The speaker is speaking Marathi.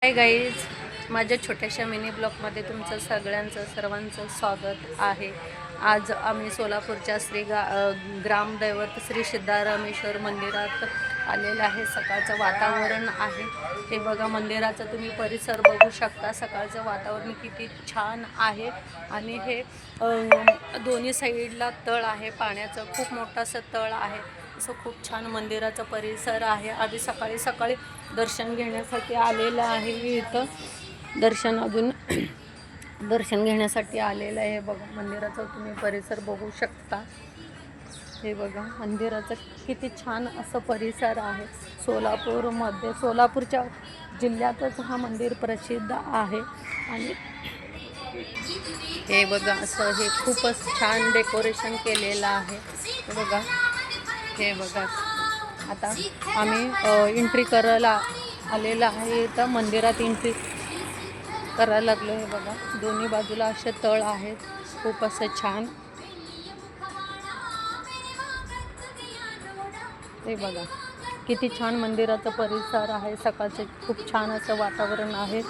हाय गाईज, माझ्या छोट्याशा मिनी ब्लॉगमध्ये तुमचं सर्वांचं स्वागत आहे। आज आम्ही सोलापूरच्या ग्रामदैवत श्री सिद्धारामेश्वर मंदिरात आलेलं आहे। सकाळचं वातावरण आहे ते बघा, मंदिराचा तुम्ही परिसर बघू शकता। सकाळचं वातावरण किती छान आहे आणि हे दोन्ही साईडला तळ आहे, पाण्याचं खूप मोठं असं तळ आहे। असं खूप छान मंदिराचा परिसर आहे। आधी सकाळी दर्शन घेण्यासाठी आलेलं आहे। इथं दर्शन घेण्यासाठी आलेलं आहे। बघा, मंदिराचा तुम्ही परिसर बघू शकता। हे बघा, मंदिराचं किती छान असं परिसर आहे। सोलापूरच्या जिल्ह्यातच हा मंदिर प्रसिद्ध आहे। आणि हे बघा, असं हे खूपच छान डेकोरेशन केलेलं आहे। हे बघा, आता आम्ही एंट्री करायला आलेला आहे। तर मंदिरात एंट्री करायला लागलो। हे बघा, दोन्ही बाजूला असे तळ आहेत, खूप असं छान। हे बघा, किती छान मंदिराचा परिसर आहे। सकाळचे खूप छान असं वातावरण आहे।